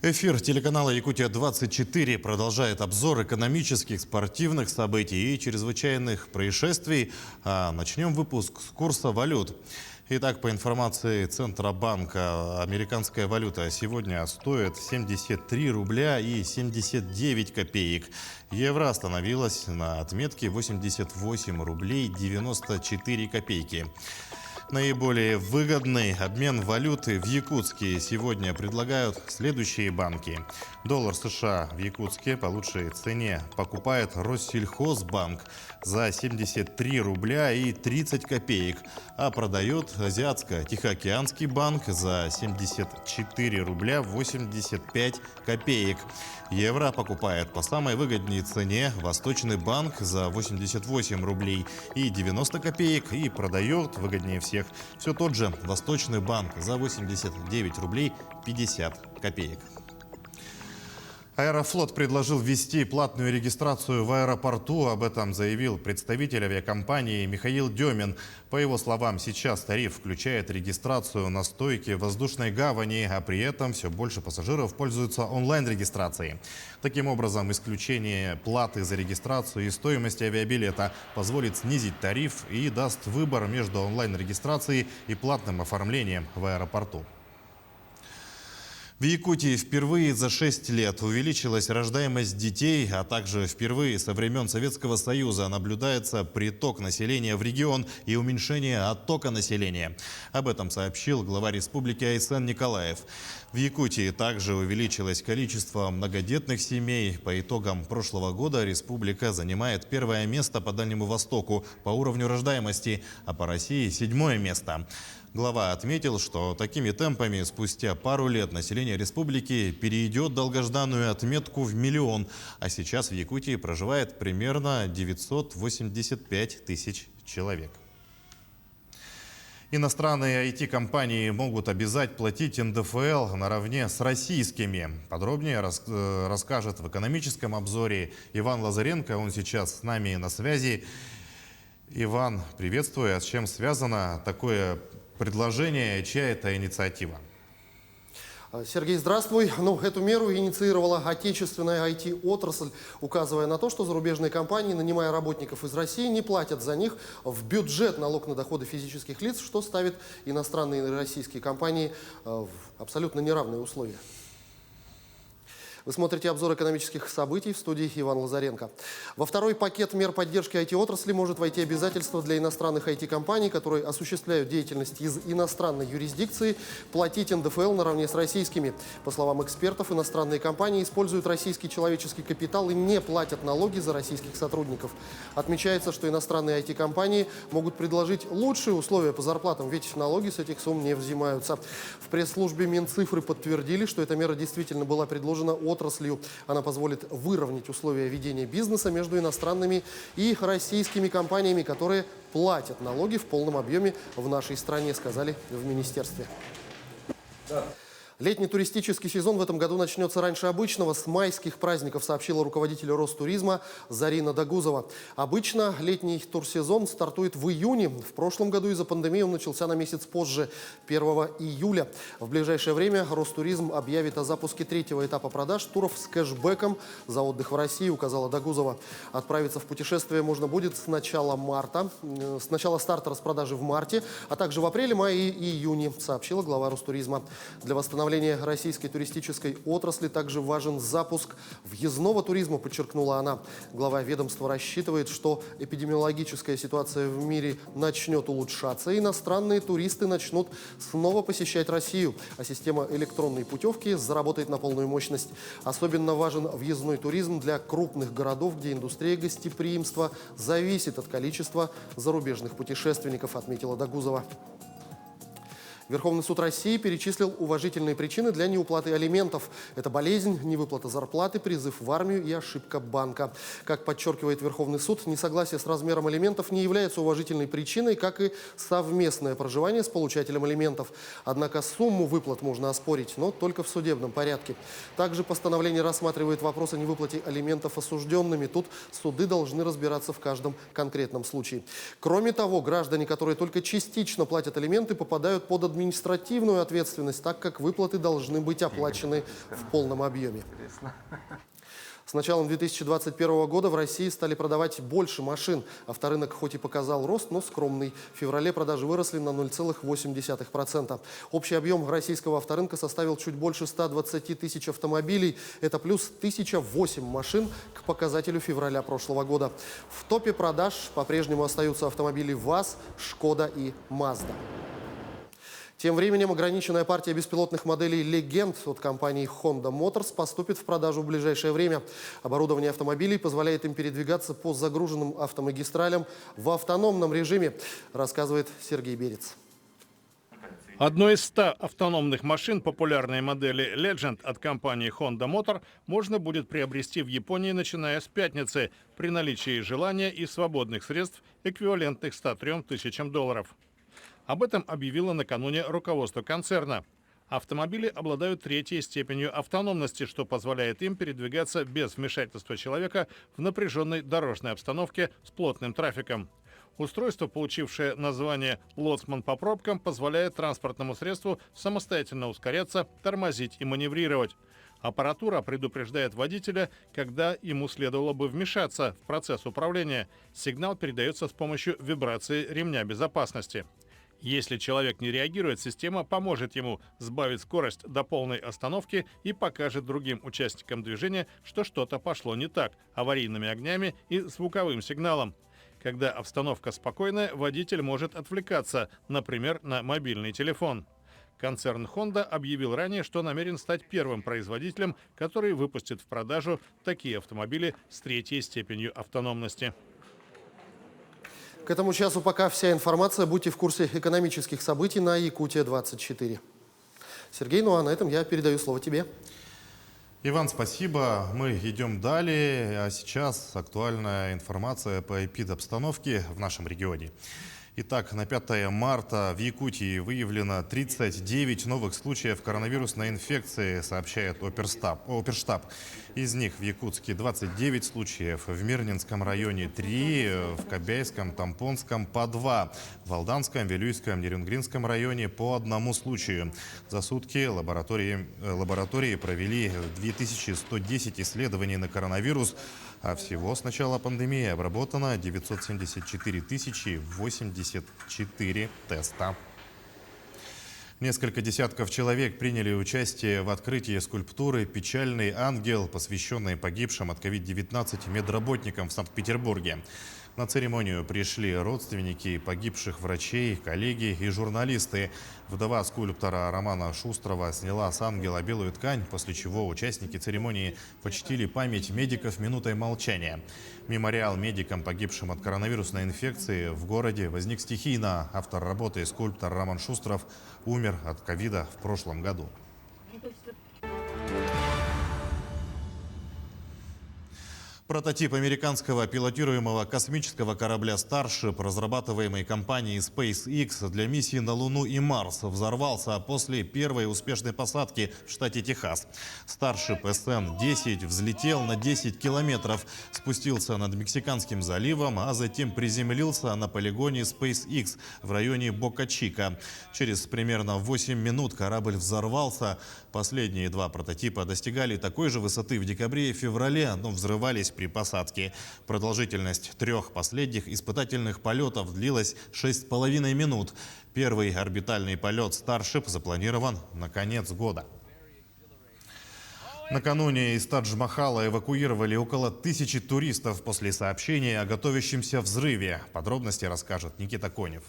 Эфир телеканала «Якутия-24» продолжает обзор экономических, спортивных событий и чрезвычайных происшествий. Начнем выпуск с курса валют. Итак, по информации Центробанка, американская валюта сегодня стоит 73 рубля и 79 копеек. Евро остановилась на отметке 88 рублей 94 копейки. Наиболее выгодный обмен валюты в Якутске сегодня предлагают следующие банки. Доллар США в Якутске по лучшей цене покупает Россельхозбанк за 73 рубля и 30 копеек, а продает Азиатско-Тихоокеанский банк за 74 рубля 85 копеек. Евро покупает по самой выгодной цене Восточный банк за 88 рублей и 90 копеек и продает выгоднее всех все тот же Восточный банк за 89 рублей 50 копеек. Аэрофлот предложил ввести платную регистрацию в аэропорту. Об этом заявил представитель авиакомпании Михаил Демин. По его словам, сейчас тариф включает регистрацию на стойке воздушной гавани, а при этом все больше пассажиров пользуются онлайн-регистрацией. Таким образом, исключение платы за регистрацию и стоимости авиабилета позволит снизить тариф и даст выбор между онлайн-регистрацией и платным оформлением в аэропорту. В Якутии впервые за 6 лет увеличилась рождаемость детей, а также впервые со времен Советского Союза наблюдается приток населения в регион и уменьшение оттока населения. Об этом сообщил глава республики Айсен Николаев. В Якутии также увеличилось количество многодетных семей. По итогам прошлого года республика занимает первое место по Дальнему Востоку по уровню рождаемости, а по России 7-е место. Глава отметил, что такими темпами спустя пару лет население республики перейдет долгожданную отметку в миллион, а сейчас в Якутии проживает примерно 985 тысяч человек. Иностранные IT-компании могут обязать платить НДФЛ наравне с российскими. Подробнее расскажет в экономическом обзоре Иван Лазаренко. Он сейчас с нами на связи. Иван, приветствую. А с чем связано такое предложение, чья это инициатива? Сергей, здравствуй. Эту меру инициировала отечественная IT-отрасль, указывая на то, что зарубежные компании, нанимая работников из России, не платят за них в бюджет налог на доходы физических лиц, что ставит иностранные и российские компании в абсолютно неравные условия. Вы смотрите обзор экономических событий в студии Иван Лазаренко. Во второй пакет мер поддержки IT-отрасли может войти обязательство для иностранных IT-компаний, которые осуществляют деятельность из иностранной юрисдикции, платить НДФЛ наравне с российскими. По словам экспертов, иностранные компании используют российский человеческий капитал и не платят налоги за российских сотрудников. Отмечается, что иностранные IT-компании могут предложить лучшие условия по зарплатам, ведь налоги с этих сумм не взимаются. В пресс-службе Минцифры подтвердили, что эта мера действительно была предложена отраслью. Она позволит выровнять условия ведения бизнеса между иностранными и российскими компаниями, которые платят налоги в полном объеме в нашей стране, сказали в министерстве. Летний туристический сезон в этом году начнется раньше обычного, с майских праздников, сообщила руководитель Ростуризма Зарина Дагузова. Обычно летний турсезон стартует в июне. В прошлом году из-за пандемии он начался на месяц позже, 1 июля. В ближайшее время Ростуризм объявит о запуске третьего этапа продаж туров с кэшбэком за отдых в России, указала Дагузова. Отправиться в путешествие можно будет с начала марта, с начала старта распродажи в марте, а также в апреле, мае и июне, сообщила глава Ростуризма. Для восстановления российской туристической отрасли также важен запуск въездного туризма, подчеркнула она. Глава ведомства рассчитывает, что эпидемиологическая ситуация в мире начнет улучшаться, и иностранные туристы начнут снова посещать Россию, а система электронной путевки заработает на полную мощность. Особенно важен въездной туризм для крупных городов, где индустрия гостеприимства зависит от количества зарубежных путешественников, отметила Дагузова. Верховный суд России перечислил уважительные причины для неуплаты алиментов. Это болезнь, невыплата зарплаты, призыв в армию и ошибка банка. Как подчеркивает Верховный суд, несогласие с размером алиментов не является уважительной причиной, как и совместное проживание с получателем алиментов. Однако сумму выплат можно оспорить, но только в судебном порядке. Также постановление рассматривает вопрос о невыплате алиментов осужденными. Тут суды должны разбираться в каждом конкретном случае. Кроме того, граждане, которые только частично платят алименты, попадают под административную ответственность, так как выплаты должны быть оплачены в полном объеме. С началом 2021 года в России стали продавать больше машин. Авторынок хоть и показал рост, но скромный. В феврале продажи выросли на 0,8%. Общий объем российского авторынка составил чуть больше 120 тысяч автомобилей. Это плюс 1008 машин к показателю февраля прошлого года. В топе продаж по-прежнему остаются автомобили ВАЗ, Шкода и Мазда. Тем временем ограниченная партия беспилотных моделей «Легенд» от компании Honda Motors поступит в продажу в ближайшее время. Оборудование автомобилей позволяет им передвигаться по загруженным автомагистралям в автономном режиме, рассказывает Сергей Берец. Одной из 100 автономных машин популярной модели Legend от компании Honda Motor можно будет приобрести в Японии, начиная с пятницы, при наличии желания и свободных средств, эквивалентных 103 тысячам долларов. Об этом объявило накануне руководство концерна. Автомобили обладают третьей степенью автономности, что позволяет им передвигаться без вмешательства человека в напряженной дорожной обстановке с плотным трафиком. Устройство, получившее название «Лоцман по пробкам», позволяет транспортному средству самостоятельно ускоряться, тормозить и маневрировать. Аппаратура предупреждает водителя, когда ему следовало бы вмешаться в процесс управления. Сигнал передается с помощью вибрации ремня безопасности. Если человек не реагирует, система поможет ему сбавить скорость до полной остановки и покажет другим участникам движения, что что-то пошло не так, аварийными огнями и звуковым сигналом. Когда обстановка спокойная, водитель может отвлекаться, например, на мобильный телефон. Концерн Honda объявил ранее, что намерен стать первым производителем, который выпустит в продажу такие автомобили с третьей степенью автономности. К этому часу пока вся информация. Будьте в курсе экономических событий на Якутия-24. Сергей, ну а на этом я передаю слово тебе. Иван, спасибо. Мы идем далее. А сейчас актуальная информация по эпидобстановке в нашем регионе. Итак, на 5 марта в Якутии выявлено 39 новых случаев коронавирусной инфекции, сообщает Оперштаб. Из них в Якутске 29 случаев, в Мирнинском районе 3, в Кобяйском, Тампонском по 2, в Алданском, Вилюйском, Нерюнгринском районе по 1 случаю. За сутки лаборатории провели 2110 исследований на коронавирус, а всего с начала пандемии обработано 974 084 теста. Несколько десятков человек приняли участие в открытии скульптуры «Печальный ангел», посвященной погибшим от COVID-19 медработникам в Санкт-Петербурге. На церемонию пришли родственники погибших врачей, коллеги и журналисты. Вдова скульптора Романа Шустрова сняла с ангела белую ткань, после чего участники церемонии почтили память медиков минутой молчания. Мемориал медикам, погибшим от коронавирусной инфекции, в городе возник стихийно. Автор работы, скульптор Роман Шустров, умер от ковида в прошлом году. Прототип американского пилотируемого космического корабля Starship, разрабатываемый компанией SpaceX для миссии на Луну и Марс, взорвался после первой успешной посадки в штате Техас. Starship SN-10 взлетел на 10 километров, спустился над Мексиканским заливом, а затем приземлился на полигоне SpaceX в районе Бока-Чика. Через примерно 8 минут корабль взорвался. Последние 2 прототипа достигали такой же высоты в декабре и феврале, но взрывались при посадке. Продолжительность 3 последних испытательных полетов длилась 6,5 минут. Первый орбитальный полет Starship запланирован на конец года. Накануне из Тадж-Махала эвакуировали около 1000 туристов после сообщения о готовящемся взрыве. Подробности расскажет Никита Конев.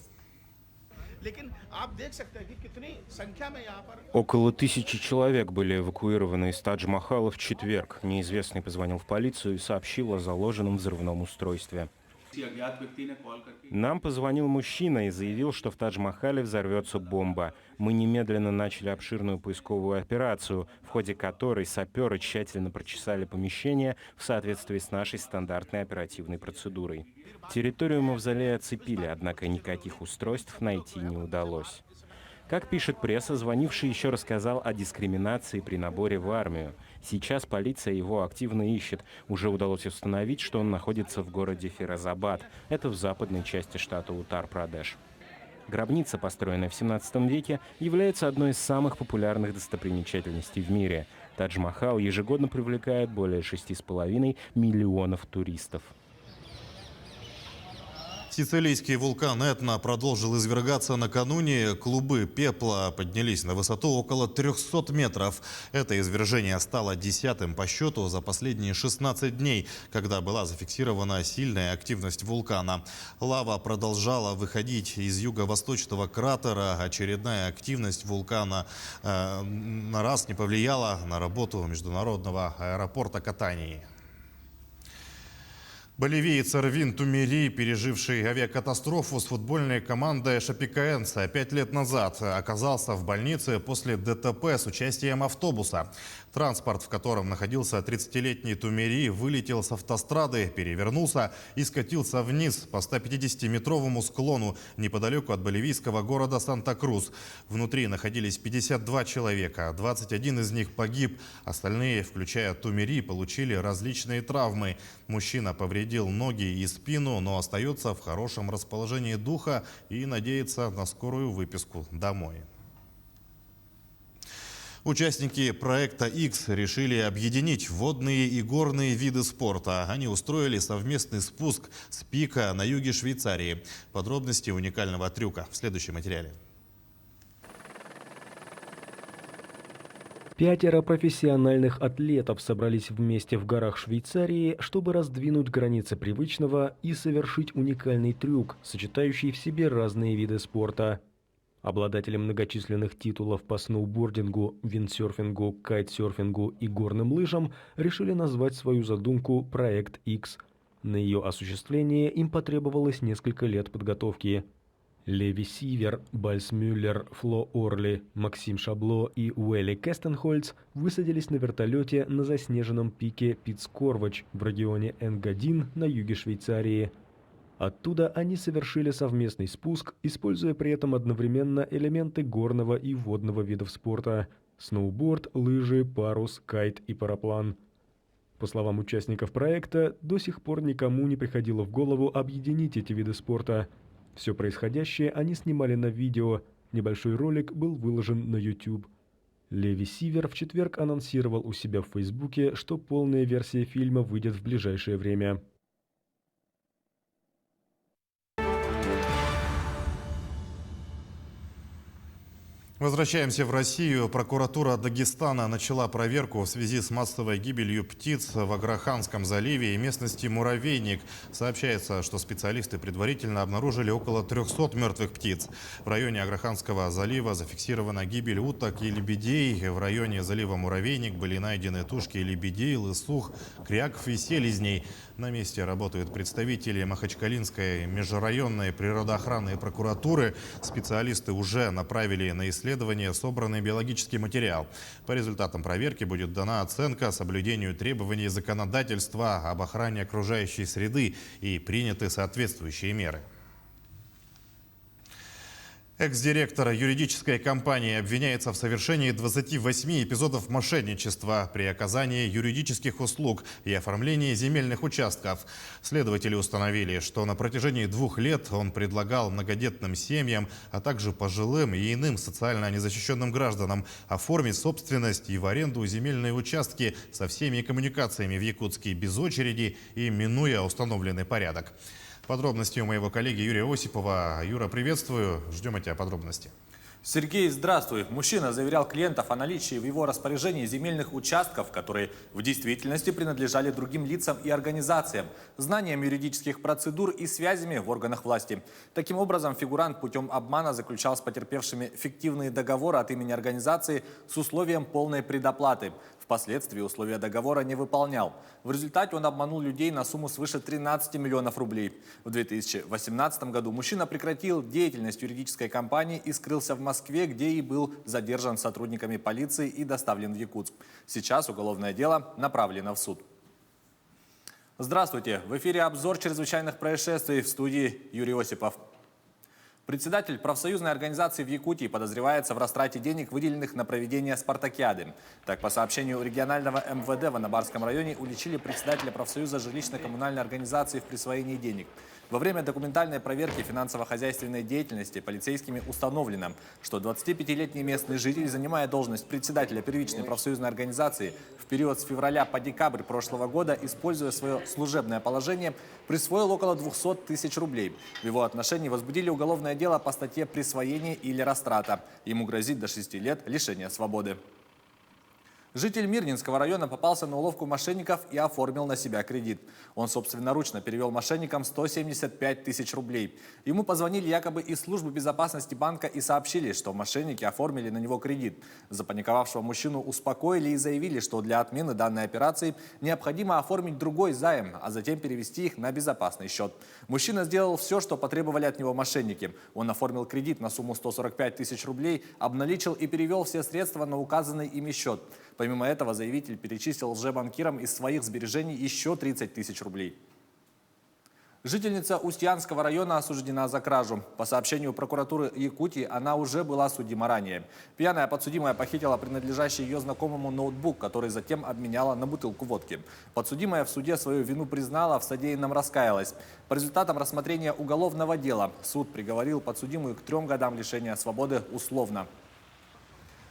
Около 1000 человек были эвакуированы из Тадж-Махала в четверг. Неизвестный позвонил в полицию и сообщил о заложенном взрывном устройстве. Нам позвонил мужчина и заявил, что в Тадж-Махале взорвется бомба. Мы немедленно начали обширную поисковую операцию, в ходе которой саперы тщательно прочесали помещение в соответствии с нашей стандартной оперативной процедурой. Территорию мавзолея оцепили, однако никаких устройств найти не удалось. Как пишет пресса, звонивший еще рассказал о дискриминации при наборе в армию. Сейчас полиция его активно ищет. Уже удалось установить, что он находится в городе Фирозабад. Это в западной части штата Утар-Прадеш. Гробница, построенная в 17 веке, является одной из самых популярных достопримечательностей в мире. Тадж-Махал ежегодно привлекает более 6,5 миллионов туристов. Сицилийский вулкан Этна продолжил извергаться накануне. Клубы пепла поднялись на высоту около 300 метров. Это извержение стало 10-м по счету за последние 16 дней, когда была зафиксирована сильная активность вулкана. Лава продолжала выходить из юго-восточного кратера. Очередная активность вулкана на раз не повлияла на работу международного аэропорта Катании. Боливиец Эрвин Тумери, переживший авиакатастрофу с футбольной командой Шапекоэнсе 5 лет назад, оказался в больнице после ДТП с участием автобуса. Транспорт, в котором находился 30-летний Тумери, вылетел с автострады, перевернулся и скатился вниз по 150-метровому склону неподалеку от боливийского города Санта-Крус. Внутри находились 52 человека, 21 из них погиб. Остальные, включая Тумери, получили различные травмы. Мужчина повредил ноги и спину, но остается в хорошем расположении духа и надеется на скорую выписку домой. Участники проекта X решили объединить водные и горные виды спорта. Они устроили совместный спуск с пика на юге Швейцарии. Подробности уникального трюка в следующем материале. 5 профессиональных атлетов собрались вместе в горах Швейцарии, чтобы раздвинуть границы привычного и совершить уникальный трюк, сочетающий в себе разные виды спорта. Обладатели многочисленных титулов по сноубордингу, виндсерфингу, кайтсерфингу и горным лыжам решили назвать свою задумку «Проект X». На ее осуществление им потребовалось несколько лет подготовки. Леви Сивер, Бальс Мюллер, Фло Орли, Максим Шабло и Уэлли Кестенхольц высадились на вертолете на заснеженном пике Пицкорвач в регионе Энгадин на юге Швейцарии. Оттуда они совершили совместный спуск, используя при этом одновременно элементы горного и водного видов спорта – сноуборд, лыжи, парус, кайт и параплан. По словам участников проекта, до сих пор никому не приходило в голову объединить эти виды спорта. Все происходящее они снимали на видео. Небольшой ролик был выложен на YouTube. Леви Сивер в четверг анонсировал у себя в Фейсбуке, что полная версия фильма выйдет в ближайшее время. Возвращаемся в Россию. Прокуратура Дагестана начала проверку в связи с массовой гибелью птиц в Аграханском заливе и местности Муравейник. Сообщается, что специалисты предварительно обнаружили около 300 мертвых птиц. В районе Аграханского залива зафиксирована гибель уток и лебедей. В районе залива Муравейник были найдены тушки лебедей, лысух, кряков и селезней. На месте работают представители Махачкалинской межрайонной природоохранной прокуратуры. Специалисты уже направили на исследование собранный биологический материал. По результатам проверки будет дана оценка соблюдению требований законодательства об охране окружающей среды и приняты соответствующие меры. Экс-директор юридической компании обвиняется в совершении 28 эпизодов мошенничества при оказании юридических услуг и оформлении земельных участков. Следователи установили, что на протяжении 2 лет он предлагал многодетным семьям, а также пожилым и иным социально незащищенным гражданам оформить собственность и в аренду земельные участки со всеми коммуникациями в Якутске без очереди и минуя установленный порядок. Подробности у моего коллеги Юрия Осипова. Юра, приветствую. Ждем от тебя подробности. Сергей, здравствуй. Мужчина заверял клиентов о наличии в его распоряжении земельных участков, которые в действительности принадлежали другим лицам и организациям, знанием юридических процедур и связями в органах власти. Таким образом, фигурант путем обмана заключал с потерпевшими фиктивные договоры от имени организации с условием полной предоплаты. Впоследствии условия договора не выполнял. В результате он обманул людей на сумму свыше 13 миллионов рублей. В 2018 году мужчина прекратил деятельность юридической компании и скрылся в Москве, где и был задержан сотрудниками полиции и доставлен в Якутск. Сейчас уголовное дело направлено в суд. Здравствуйте! В эфире обзор чрезвычайных происшествий, в студии Юрий Осипов. Председатель профсоюзной организации в Якутии подозревается в растрате денег, выделенных на проведение спартакиады. Так, по сообщению регионального МВД в Анабарском районе уличили председателя профсоюза жилищно-коммунальной организации в присвоении денег. Во время документальной проверки финансово-хозяйственной деятельности полицейскими установлено, что 25-летний местный житель, занимая должность председателя первичной профсоюзной организации, в период с февраля по декабрь прошлого года, используя свое служебное положение, присвоил около 200 тысяч рублей. В его отношении возбудили уголовное дело по статье «Присвоение или растрата». Ему грозит до 6 лет лишения свободы. Житель Мирнинского района попался на уловку мошенников и оформил на себя кредит. Он собственноручно перевел мошенникам 175 тысяч рублей. Ему позвонили якобы из службы безопасности банка и сообщили, что мошенники оформили на него кредит. Запаниковавшего мужчину успокоили и заявили, что для отмены данной операции необходимо оформить другой займ, а затем перевести их на безопасный счет. Мужчина сделал все, что потребовали от него мошенники. Он оформил кредит на сумму 145 тысяч рублей, обналичил и перевел все средства на указанный ими счет. Помимо этого, заявитель перечислил лжебанкирам из своих сбережений еще 30 тысяч рублей. Жительница Устьянского района осуждена за кражу. По сообщению прокуратуры Якутии, она уже была судима ранее. Пьяная подсудимая похитила принадлежащий ее знакомому ноутбук, который затем обменяла на бутылку водки. Подсудимая в суде свою вину признала, в содеянном раскаялась. По результатам рассмотрения уголовного дела суд приговорил подсудимую к 3 годам лишения свободы условно.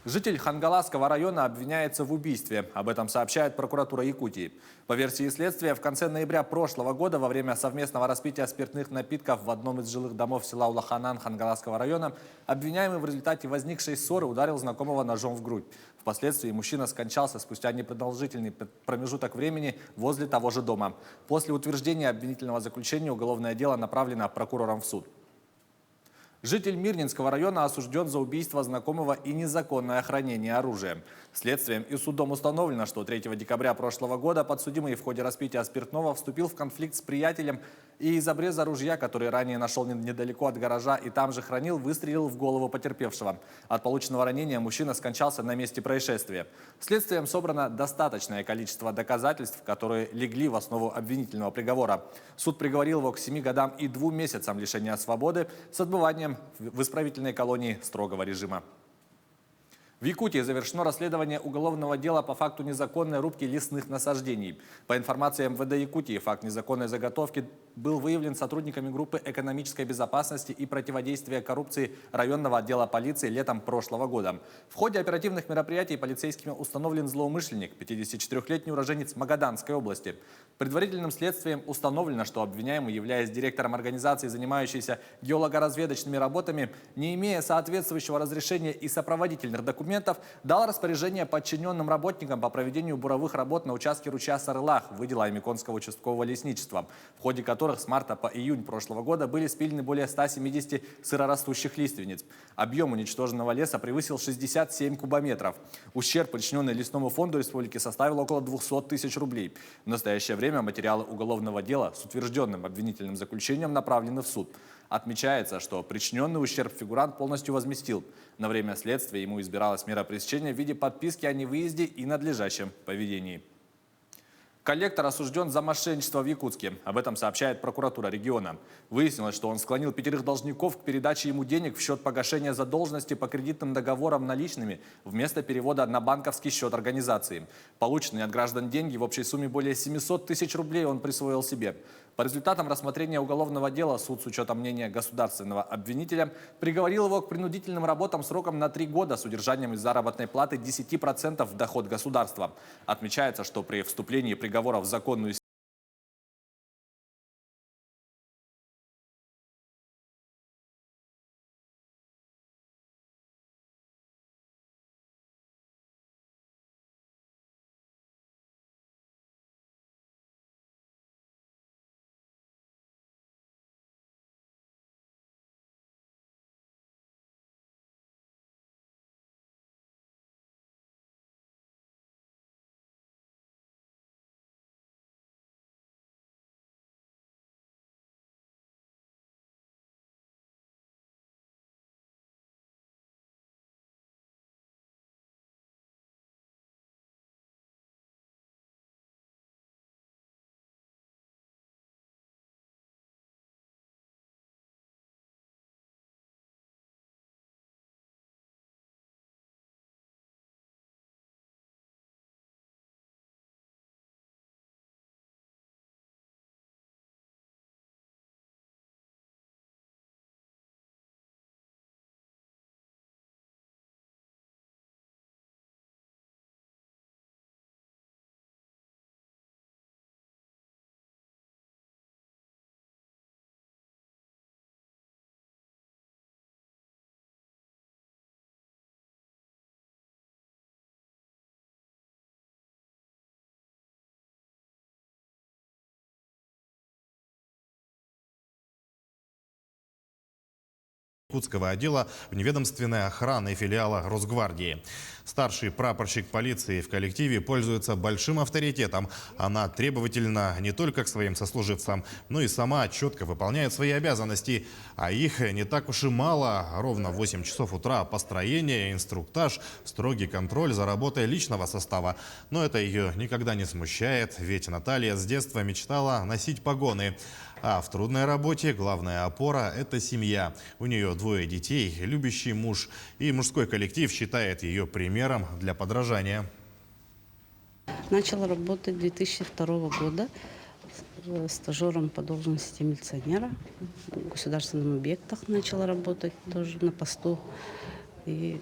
Житель Хангаласского района обвиняется в убийстве. Об этом сообщает прокуратура Якутии. По версии следствия, в конце ноября прошлого года во время совместного распития спиртных напитков в одном из жилых домов села Улаханан Хангаласского района обвиняемый в результате возникшей ссоры ударил знакомого ножом в грудь. Впоследствии мужчина скончался спустя непродолжительный промежуток времени возле того же дома. После утверждения обвинительного заключения уголовное дело направлено прокурором в суд. Житель Мирнинского района осужден за убийство знакомого и незаконное хранение оружия. Следствием и судом установлено, что 3 декабря прошлого года подсудимый в ходе распития спиртного вступил в конфликт с приятелем и из обреза ружья, который ранее нашел недалеко от гаража и там же хранил, выстрелил в голову потерпевшего. От полученного ранения мужчина скончался на месте происшествия. Следствием собрано достаточное количество доказательств, которые легли в основу обвинительного приговора. Суд приговорил его к 7 годам и 2 месяцам лишения свободы с отбыванием в исправительной колонии строгого режима. В Якутии завершено расследование уголовного дела по факту незаконной рубки лесных насаждений. По информации МВД Якутии, факт незаконной заготовки был выявлен сотрудниками группы экономической безопасности и противодействия коррупции районного отдела полиции летом прошлого года. В ходе оперативных мероприятий полицейскими установлен злоумышленник, 54-летний уроженец Магаданской области. Предварительным следствием установлено, что обвиняемый, являясь директором организации, занимающейся геологоразведочными работами, не имея соответствующего разрешения и сопроводительных документов, дал распоряжение подчиненным работникам по проведению буровых работ на участке ручья Сарылах, выдела Аймиконского участкового лесничества, в ходе которых с марта по июнь прошлого года были спилены более 170 сырорастущих лиственниц. Объем уничтоженного леса превысил 67 кубометров. Ущерб, причиненный лесному фонду республики, составил около 200 тысяч рублей. В настоящее время материалы уголовного дела с утвержденным обвинительным заключением направлены в суд. Отмечается, что причиненный ущерб фигурант полностью возместил. На время следствия ему избиралась мера пресечения в виде подписки о невыезде и надлежащем поведении. Коллектор осужден за мошенничество в Якутске. Об этом сообщает прокуратура региона. Выяснилось, что он склонил 5 должников к передаче ему денег в счет погашения задолженности по кредитным договорам наличными вместо перевода на банковский счет организации. Полученные от граждан деньги в общей сумме более 700 тысяч рублей он присвоил себе. По результатам рассмотрения уголовного дела суд с учетом мнения государственного обвинителя приговорил его к принудительным работам сроком на 3 года с удержанием из заработной платы 10% в доход государства. Отмечается, что при вступлении приговора в законную якутского отдела вневедомственной охраны филиала Росгвардии. Старший прапорщик полиции в коллективе пользуется большим авторитетом. Она требовательна не только к своим сослуживцам, но и сама четко выполняет свои обязанности. А их не так уж и мало. Ровно в 8 часов утра построение, инструктаж, строгий контроль за работой личного состава. Но это ее никогда не смущает, ведь Наталья с детства мечтала носить погоны. А в трудной работе главная опора – это семья. У нее 2 детей, любящий муж. И мужской коллектив считает ее примером для подражания. Начала работать 2002 года стажером по должности милиционера. В государственных объектах начала работать тоже на посту. И,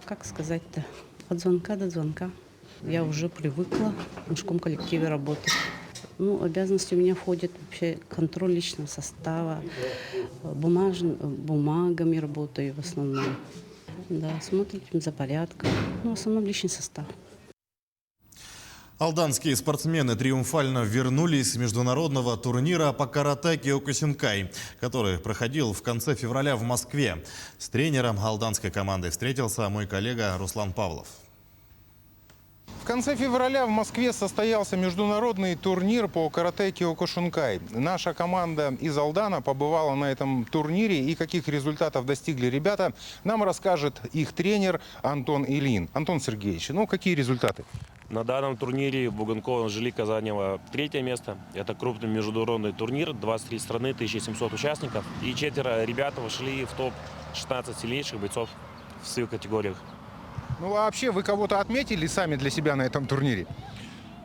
как сказать-то, от звонка до звонка. Я уже привыкла в мужском коллективе работать. Ну, обязанности у меня входят вообще контроль личного состава, бумагами работаю в основном. Да, смотрим за порядком. Ну, в основном личный состав. Алданские спортсмены триумфально вернулись с международного турнира по карате Киокусинкай, который проходил в конце февраля в Москве. С тренером алданской команды встретился мой коллега Руслан Павлов. В конце февраля в Москве состоялся международный турнир по карате Киокушинкай. Наша команда из Алдана побывала на этом турнире, и каких результатов достигли ребята, нам расскажет их тренер Антон Ильин. Антон Сергеевич, ну какие результаты? На данном турнире Буганкова Анжелика заняла 3-е место. Это крупный международный турнир, 23 страны, 1700 участников. И 4 ребята вошли в топ-16 сильнейших бойцов в своих категориях. Ну а вообще вы кого-то отметили сами для себя на этом турнире?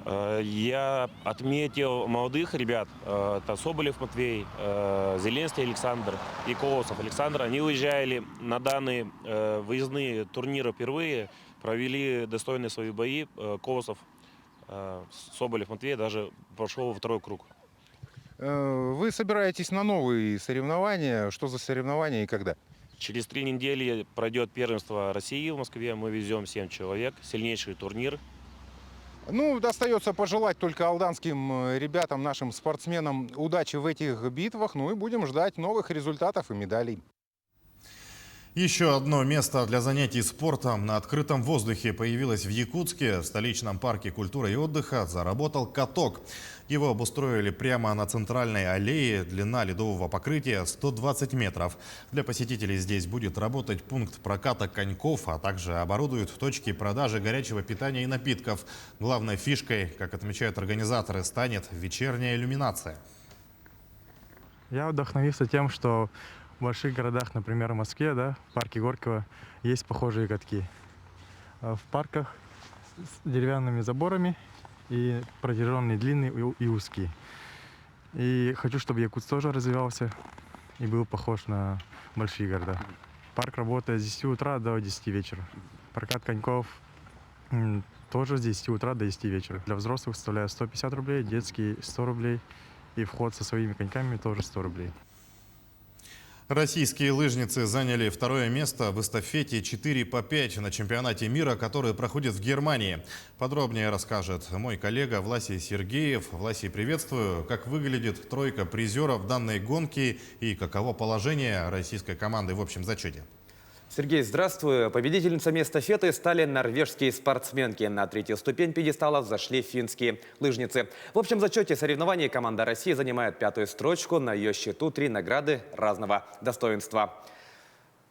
Я отметил молодых ребят. Это Соболев Матвей, Зеленский Александр и Колосов Александр. Они уезжали на данные выездные турниры впервые, провели достойные свои бои. Колосов, Соболев Матвей даже прошел во 2-й круг. Вы собираетесь на новые соревнования. Что за соревнования и когда? Через 3 недели пройдет первенство России в Москве. Мы везем 7 человек. Сильнейший турнир. Ну, остается пожелать только алданским ребятам, нашим спортсменам удачи в этих битвах. Ну и будем ждать новых результатов и медалей. Еще одно место для занятий спортом на открытом воздухе появилось в Якутске. В столичном парке культуры и отдыха заработал каток. Его обустроили прямо на центральной аллее. Длина ледового покрытия 120 метров. Для посетителей здесь будет работать пункт проката коньков, а также оборудуют точки продажи горячего питания и напитков. Главной фишкой, как отмечают организаторы, станет вечерняя иллюминация. Я вдохновился тем, что в больших городах, например, в Москве, да, в парке Горького, есть похожие катки. В парках с деревянными заборами и протяженные, длинные и узкие. И хочу, чтобы Якутск тоже развивался и был похож на большие города. Парк работает с 10 утра до 10 вечера. Прокат коньков тоже с 10 утра до 10 вечера. Для взрослых составляет 150 рублей, детские 100 рублей и вход со своими коньками тоже 100 рублей. Российские лыжницы заняли 2-е место в эстафете 4 по 5 на чемпионате мира, который проходит в Германии. Подробнее расскажет мой коллега Власий Сергеев. Власий, приветствую. Как выглядит тройка призеров данной гонки и каково положение российской команды в общем зачете? Сергей, здравствуй. Победительницами эстафеты стали норвежские спортсменки. На 3-ю ступень пьедестала взошли финские лыжницы. В общем зачете соревнований команда России занимает 5-ю строчку. На ее счету 3 награды разного достоинства.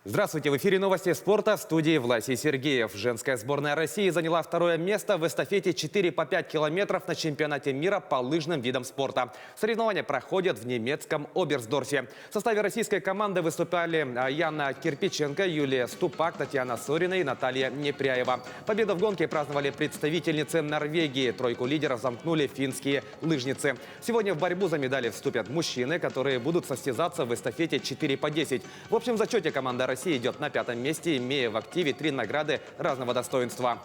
Здравствуйте! В эфире новости спорта, в студии Власий Сергеев. Женская сборная России заняла 2-е место в эстафете 4 по 5 километров на чемпионате мира по лыжным видам спорта. Соревнования проходят в немецком Оберсдорфе. В составе российской команды выступали Яна Кирпиченко, Юлия Ступак, Татьяна Сорина и Наталья Непряева. Победу в гонке праздновали представительницы Норвегии. Тройку лидеров замкнули финские лыжницы. Сегодня в борьбу за медали вступят мужчины, которые будут состязаться в эстафете 4 по 10. В общем зачете команда Россия идет на 5-м месте, имея в активе 3 награды разного достоинства.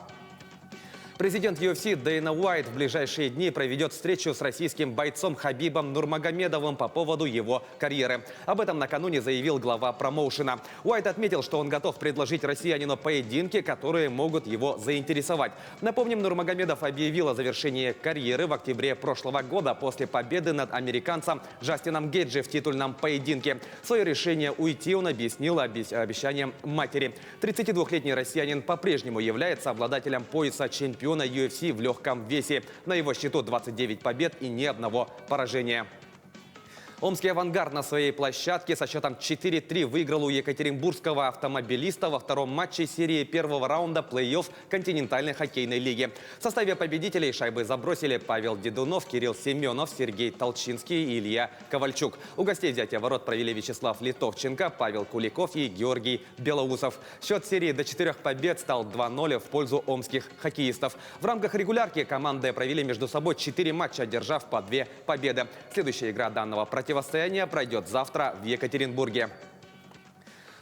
Президент UFC Дэйна Уайт в ближайшие дни проведет встречу с российским бойцом Хабибом Нурмагомедовым по поводу его карьеры. Об этом накануне заявил глава промоушена. Уайт отметил, что он готов предложить россиянину поединки, которые могут его заинтересовать. Напомним, Нурмагомедов объявил о завершении карьеры в октябре прошлого года после победы над американцем Джастином Гейджи в титульном поединке. Свое решение уйти он объяснил обещанием матери. 32-летний россиянин по-прежнему является обладателем пояса чемпиона UFC в легком весе. На его счету 29 побед и ни одного поражения. Омский «Авангард» на своей площадке со счетом 4-3 выиграл у екатеринбургского автомобилиста во втором матче серии первого раунда плей-офф континентальной хоккейной лиги. В составе победителей шайбы забросили Павел Дедунов, Кирилл Семенов, Сергей Толчинский и Илья Ковальчук. У гостей взятия ворот провели Вячеслав Литовченко, Павел Куликов и Георгий Белоусов. Счет серии до 4 побед стал 2-0 в пользу омских хоккеистов. В рамках регулярки команды провели между собой 4 матча, одержав по 2 победы. Следующая игра данного противостояния пройдет завтра в Екатеринбурге.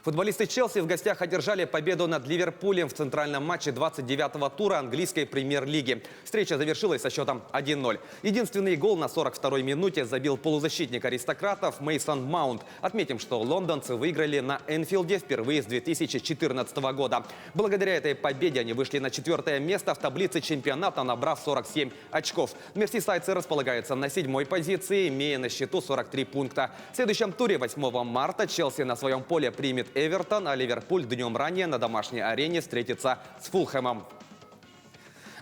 Футболисты Челси в гостях одержали победу над Ливерпулем в центральном матче 29-го тура английской премьер-лиги. Встреча завершилась со счетом 1-0. Единственный гол на 42-й минуте забил полузащитник аристократов Мейсон Маунт. Отметим, что лондонцы выиграли на Энфилде впервые с 2014 года. Благодаря этой победе они вышли на 4-е место в таблице чемпионата, набрав 47 очков. Мерсисайдцы располагаются на 7-й позиции, имея на счету 43 пункта. В следующем туре 8 марта Челси на своем поле примет Эвертон, а Ливерпуль днем ранее на домашней арене встретится с Фулхэмом.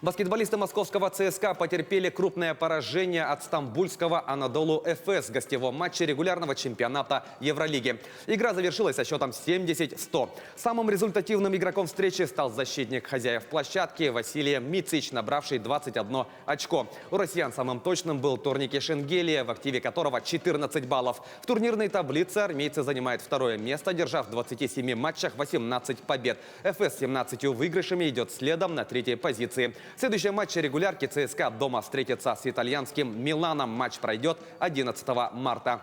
Баскетболисты московского ЦСКА потерпели крупное поражение от стамбульского Анадолу Эфес в гостевом матче регулярного чемпионата Евролиги. Игра завершилась со счетом 70-100. Самым результативным игроком встречи стал защитник хозяев площадки Василий Мицич, набравший 21 очко. У россиян самым точным был Торники Шенгелия, в активе которого 14 баллов. В турнирной таблице армейцы занимают 2-е место, держав в 27 матчах 18 побед. Эфес с 17 выигрышами идет следом на 3-й позиции. Следующий матч регулярки ЦСКА дома встретится с итальянским Миланом. Матч пройдет 11 марта.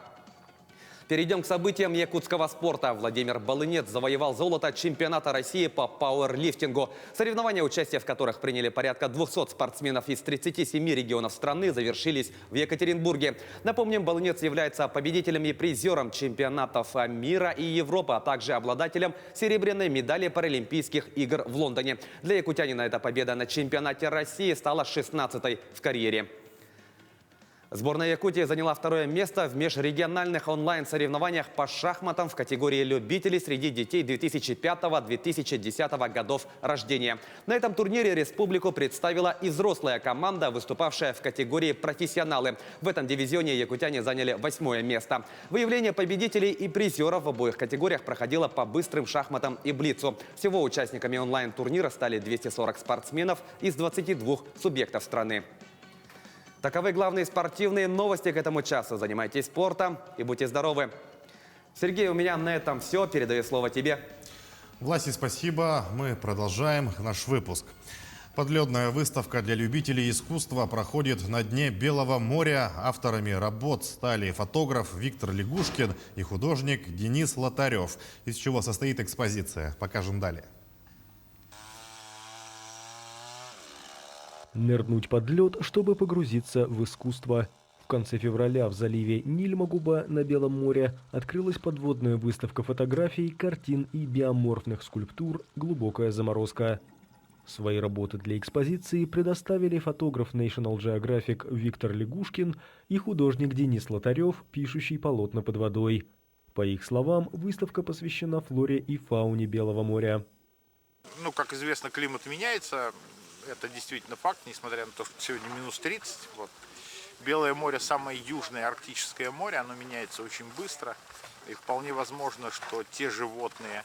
Перейдем к событиям якутского спорта. Владимир Балынец завоевал золото чемпионата России по пауэрлифтингу. Соревнования, участие в которых приняли порядка 200 спортсменов из 37 регионов страны, завершились в Екатеринбурге. Напомним, Балынец является победителем и призером чемпионатов мира и Европы, а также обладателем серебряной медали Паралимпийских игр в Лондоне. Для якутянина эта победа на чемпионате России стала 16-й в карьере. Сборная Якутии заняла 2-е место в межрегиональных онлайн-соревнованиях по шахматам в категории любителей среди детей 2005-2010 годов рождения. На этом турнире республику представила и взрослая команда, выступавшая в категории профессионалы. В этом дивизионе якутяне заняли 8-е место. Выявление победителей и призеров в обоих категориях проходило по быстрым шахматам и блицу. Всего участниками онлайн-турнира стали 240 спортсменов из 22 субъектов страны. Таковы главные спортивные новости к этому часу. Занимайтесь спортом и будьте здоровы. Сергей, у меня на этом все. Передаю слово тебе. Власти, спасибо. Мы продолжаем наш выпуск. Подледная выставка для любителей искусства проходит на дне Белого моря. Авторами работ стали фотограф Виктор Лягушкин и художник Денис Лотарев. Из чего состоит экспозиция? Покажем далее. Нырнуть под лед, чтобы погрузиться в искусство. В конце февраля в заливе Нильмагуба на Белом море открылась подводная выставка фотографий, картин и биоморфных скульптур «Глубокая заморозка». Свои работы для экспозиции предоставили фотограф National Geographic Виктор Лягушкин и художник Денис Лотарев, пишущий полотна под водой. По их словам, выставка посвящена флоре и фауне Белого моря. Как известно, климат меняется. Это действительно факт, несмотря на то, что сегодня минус 30. Белое море, самое южное арктическое море, оно меняется очень быстро. И вполне возможно, что те животные,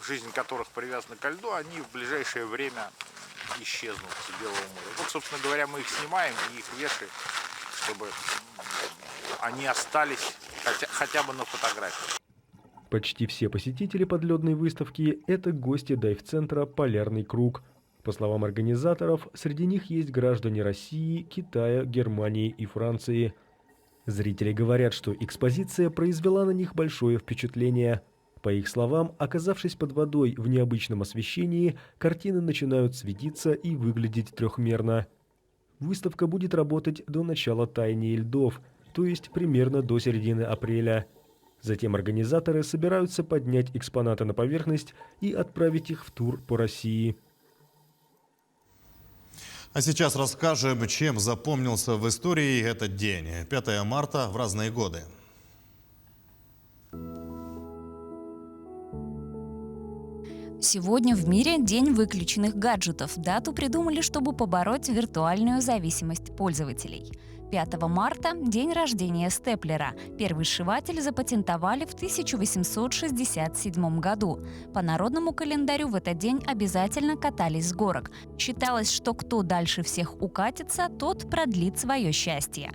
жизнь которых привязана ко льду, они в ближайшее время исчезнут с Белого моря. Собственно говоря, мы их снимаем и их вешаем, чтобы они остались хотя бы на фотографии. Почти все посетители подледной выставки – это гости дайв-центра «Полярный круг». По словам организаторов, среди них есть граждане России, Китая, Германии и Франции. Зрители говорят, что экспозиция произвела на них большое впечатление. По их словам, оказавшись под водой в необычном освещении, картины начинают светиться и выглядеть трехмерно. Выставка будет работать до начала таяния льдов, то есть примерно до середины апреля. Затем организаторы собираются поднять экспонаты на поверхность и отправить их в тур по России. А сейчас расскажем, чем запомнился в истории этот день. 5 марта в разные годы. Сегодня в мире день выключенных гаджетов. Дату придумали, чтобы побороть виртуальную зависимость пользователей. 5 марта – день рождения степлера. Первый сшиватель запатентовали в 1867 году. По народному календарю в этот день обязательно катались с горок. Считалось, что кто дальше всех укатится, тот продлит свое счастье.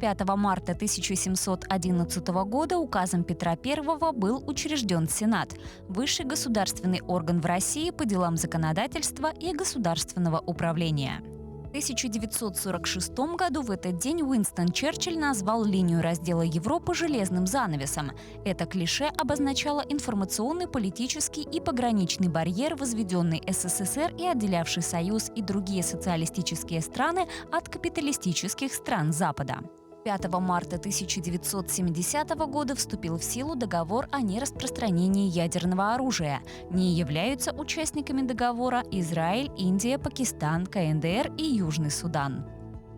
5 марта 1711 года указом Петра I был учрежден Сенат – высший государственный орган в России по делам законодательства и государственного управления. В 1946 году в этот день Уинстон Черчилль назвал линию раздела Европы железным занавесом. Это клише обозначало информационный, политический и пограничный барьер, возведенный СССР и отделявший Союз и другие социалистические страны от капиталистических стран Запада. 5 марта 1970 года вступил в силу договор о нераспространении ядерного оружия. Не являются участниками договора Израиль, Индия, Пакистан, КНДР и Южный Судан.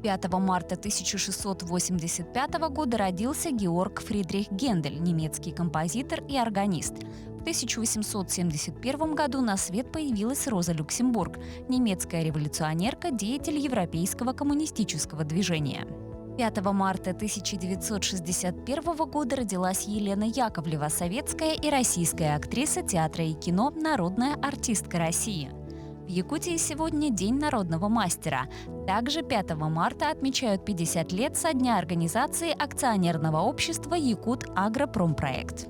5 марта 1685 года родился Георг Фридрих Гендель, немецкий композитор и органист. В 1871 году на свет появилась Роза Люксембург, немецкая революционерка, деятель европейского коммунистического движения. 5 марта 1961 года родилась Елена Яковлева, советская и российская актриса театра и кино, народная артистка России. В Якутии сегодня День народного мастера. Также 5 марта отмечают 50 лет со дня организации акционерного общества «Якут-Агропромпроект».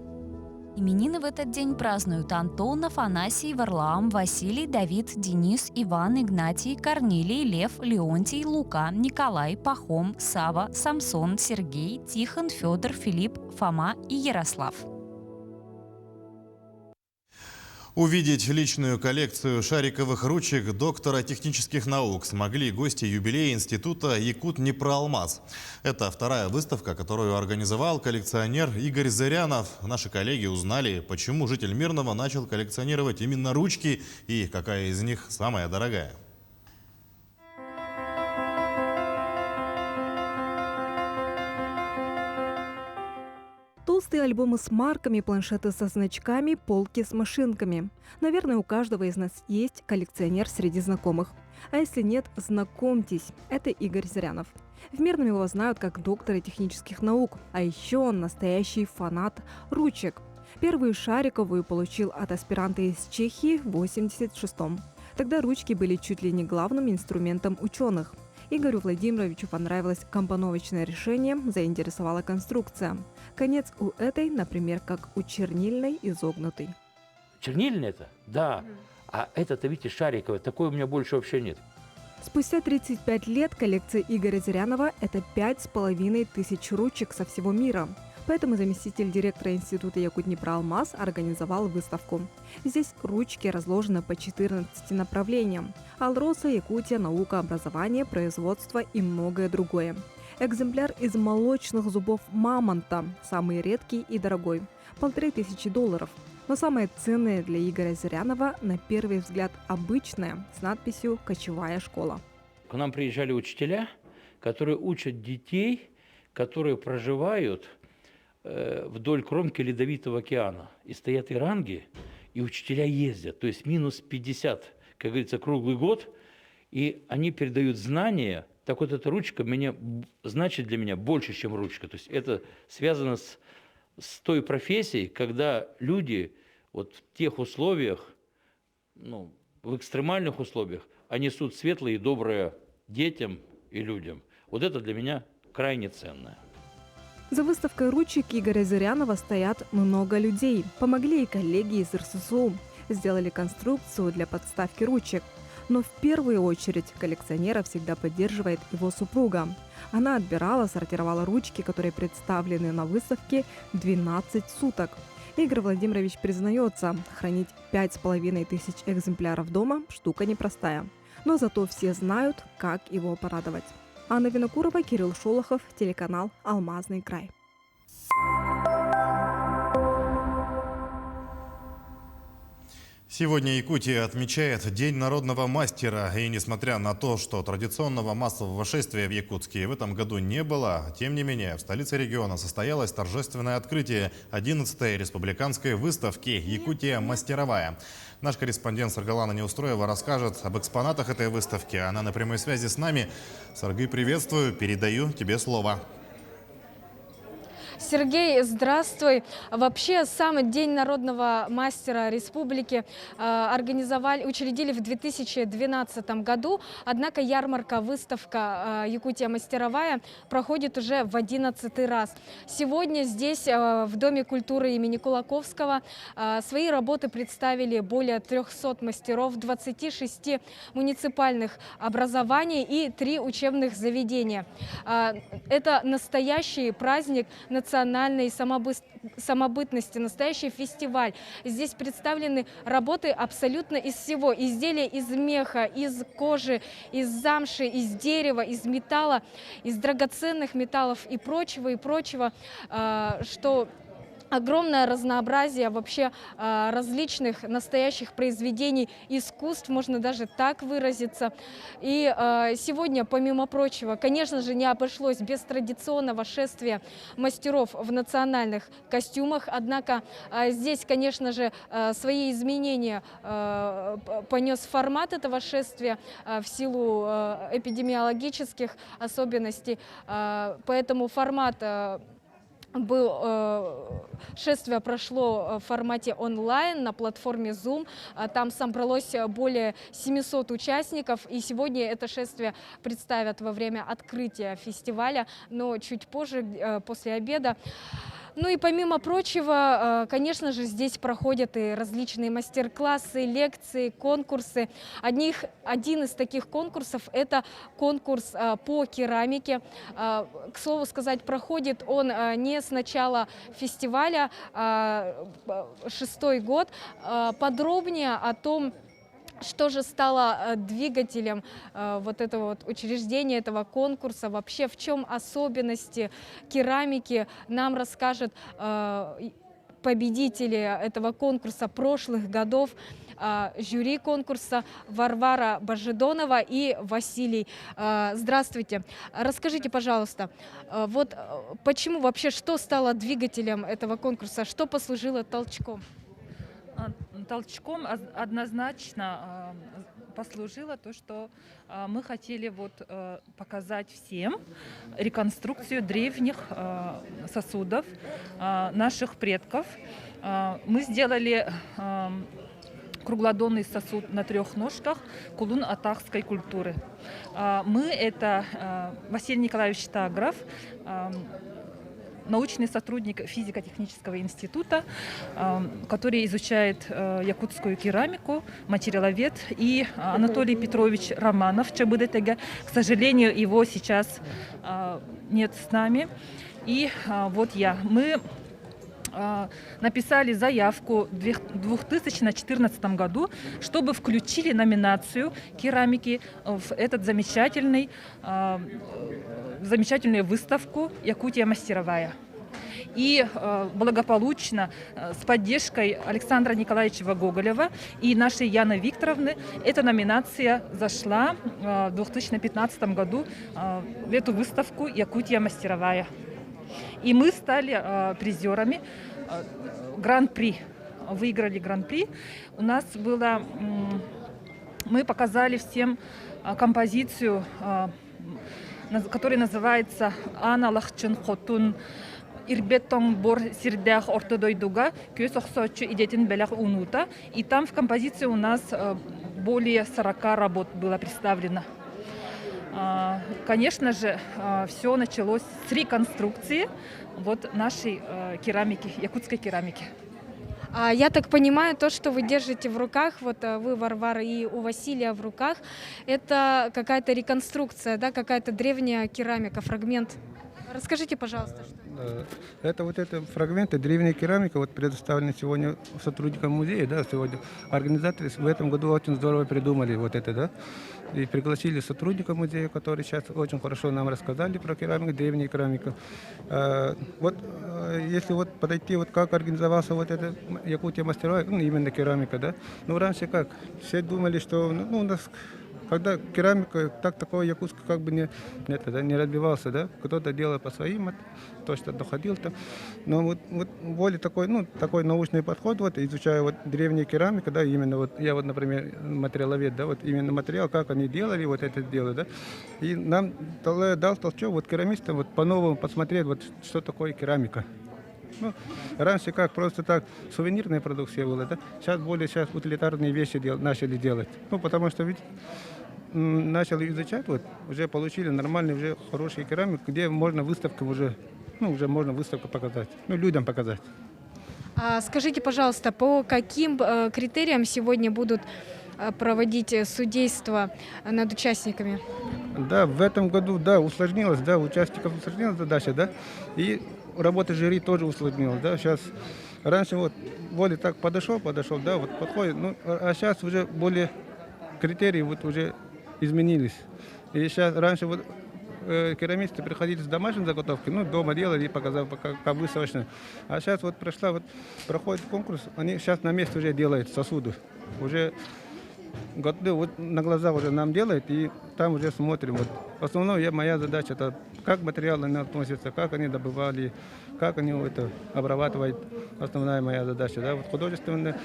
Именины в этот день празднуют Антон, Афанасий, Варлаам, Василий, Давид, Денис, Иван, Игнатий, Корнилий, Лев, Леонтий, Лука, Николай, Пахом, Сава, Самсон, Сергей, Тихон, Федор, Филипп, Фома и Ярослав. Увидеть личную коллекцию шариковых ручек доктора технических наук смогли гости юбилея института «Якут-Днепроалмаз». Это вторая выставка, которую организовал коллекционер Игорь Зырянов. Наши коллеги узнали, почему житель Мирного начал коллекционировать именно ручки и какая из них самая дорогая. Толстые альбомы с марками, планшеты со значками, полки с машинками. Наверное, у каждого из нас есть коллекционер среди знакомых. А если нет, знакомьтесь, это Игорь Зырянов. В Мирном его знают как доктора технических наук, а еще он настоящий фанат ручек. Первую шариковую получил от аспиранта из Чехии в 1986-м. Тогда ручки были чуть ли не главным инструментом ученых. Игорю Владимировичу понравилось компоновочное решение, заинтересовала конструкция. Конец у этой, например, как у чернильной, изогнутый. Чернильный это? Да. А это-то, видите, шариковый. Такой у меня больше вообще нет. Спустя 35 лет коллекция Игоря Зырянова – это 5500 ручек со всего мира. Поэтому заместитель директора института «Якут-Днепроалмаз» организовал выставку. Здесь ручки разложены по 14 направлениям – Алроса, Якутия, наука, образование, производство и многое другое. Экземпляр из молочных зубов мамонта, самый редкий и дорогой – $1500. Но самое ценное для Игоря Зырянова, на первый взгляд, обычное, с надписью «Кочевая школа». К нам приезжали учителя, которые учат детей, которые проживают вдоль кромки Ледовитого океана. И стоят иранги, и учителя ездят, то есть минус 50, как говорится, круглый год, и они передают знания. Так вот, эта ручка значит для меня больше, чем ручка. То есть это связано с той профессией, когда люди вот в тех условиях, в экстремальных условиях, они несут светлое и доброе детям и людям. Вот это для меня крайне ценное. За выставкой ручек Игоря Зырянова стоят много людей. Помогли и коллеги из РССУ. Сделали конструкцию для подставки ручек. Но в первую очередь коллекционера всегда поддерживает его супруга. Она отбирала, сортировала ручки, которые представлены на выставке 12 суток. Игорь Владимирович признается, хранить 5500 экземпляров дома – штука непростая. Но зато все знают, как его порадовать. Анна Винокурова, Кирилл Шолохов, телеканал «Алмазный край». Сегодня Якутия отмечает День народного мастера. И несмотря на то, что традиционного массового шествия в Якутске в этом году не было, тем не менее в столице региона состоялось торжественное открытие 11-й республиканской выставки «Якутия мастеровая». Наш корреспондент Саргалана Неустроева расскажет об экспонатах этой выставки. Она на прямой связи с нами. Саргы, приветствую, передаю тебе слово. Сергей, здравствуй. Вообще, сам День народного мастера республики учредили в 2012 году. Однако ярмарка-выставка «Якутия мастеровая» проходит уже в 11-й раз. Сегодня здесь, в Доме культуры имени Кулаковского, свои работы представили более 300 мастеров, 26 муниципальных образований и 3 учебных заведения. Это настоящий праздник национальной самобытности, настоящий фестиваль. Здесь представлены работы абсолютно из всего. Изделия из меха, из кожи, из замши, из дерева, из металла, из драгоценных металлов и прочего, что... Огромное разнообразие вообще различных настоящих произведений искусств, можно даже так выразиться. И сегодня, помимо прочего, конечно же, не обошлось без традиционного шествия мастеров в национальных костюмах. Однако здесь, конечно же, свои изменения понес формат этого шествия в силу эпидемиологических особенностей. Поэтому формат шествие прошло в формате онлайн на платформе Zoom. Там собралось более 700 участников. И сегодня это шествие представят во время открытия фестиваля, но чуть позже, после обеда. Ну и помимо прочего, конечно же, здесь проходят и различные мастер-классы, лекции, конкурсы. Один из таких конкурсов – это конкурс по керамике. К слову сказать, проходит он не с начала фестиваля, 6-й год. Подробнее о том, что же стало двигателем вот этого вот учреждения, этого конкурса, вообще в чем особенности керамики, нам расскажет победители этого конкурса прошлых годов, жюри конкурса Варвара Божедонова и Василий. Здравствуйте. Расскажите, пожалуйста, вот почему вообще, что стало двигателем этого конкурса, что послужило толчком? Толчком однозначно послужило то, что мы хотели показать всем реконструкцию древних сосудов наших предков. Мы сделали круглодонный сосуд на 3 ножках, кулун атахской культуры. Это Василий Николаевич Тагров, научный сотрудник физико-технического института, который изучает якутскую керамику, материаловед, и Анатолий Петрович Романов, ЧБДТГ. К сожалению, его сейчас нет с нами. И вот я. Мы написали заявку в 2014 году, чтобы включили номинацию керамики в этот замечательную выставку «Якутия мастеровая». И благополучно с поддержкой Александра Николаевича Гоголева и нашей Яны Викторовны эта номинация зашла в 2015 году в эту выставку «Якутия мастеровая». И мы стали призерами гран-при, выиграли гран-при. У нас было, мы показали всем композицию, которая называется «Ана лахчын хотун ирбеттон бор сирдях ортодойдуга көз оксочу идетин белях унута». И там в композиции у нас более 40 работ было представлено. Конечно же, все началось с реконструкции нашей керамики, якутской керамики. Я так понимаю, то, что вы держите в руках, вот вы, Варвара, и у Василия в руках, это какая-то реконструкция, да, какая-то древняя керамика, фрагмент. Расскажите, пожалуйста, что это? Это вот это фрагменты древней керамики, вот предоставлены сегодня сотрудникам музея, да, сегодня. Организаторы в этом году очень здорово придумали вот это, да, и пригласили сотрудников музея, которые сейчас очень хорошо нам рассказали про керамику, древнюю керамику. Если вот подойти, вот как организовался вот это Якутия мастеровая, ну, именно керамика, да, ну, раньше как, все думали, что, ну, у нас... Когда керамика, такой якутский как бы не развивался, да, кто-то делал по своим, то, что доходил там. Но вот более такой научный подход, вот, изучая вот древнюю керамику, да, именно вот, я вот, например, материаловед, да, вот именно материал, как они делали вот это дело, да, и нам дал толчок, вот, керамистам, вот, по-новому посмотреть, вот, что такое керамика. Ну, раньше как просто так сувенирная продукция была, да? Сейчас утилитарные вещи начали делать. Ну, потому что ведь начали изучать, вот, уже получили нормальный, уже хороший керамик, где можно выставку уже показать, ну, людям показать. Скажите, пожалуйста, по каким критериям сегодня будут проводить судейство над участниками? Да, в этом году, да, усложнилось, да, участников усложнилась задача, да, и работа жюри тоже усложнилась, да, сейчас, раньше вот, более так подошел, да, вот подходит, ну, а сейчас уже более критерии вот уже изменились. И сейчас, раньше вот керамисты приходили с домашней заготовки, ну, дома делали и показали как выставочно. А сейчас вот проходит конкурс, они сейчас на месте уже делают сосуды, уже вот на глаза уже нам делают, и там уже смотрим. Вот. Основная моя задача — это как материалы относятся, как они добывали, как они это обрабатывают. Основная моя задача. Да. Вот художественное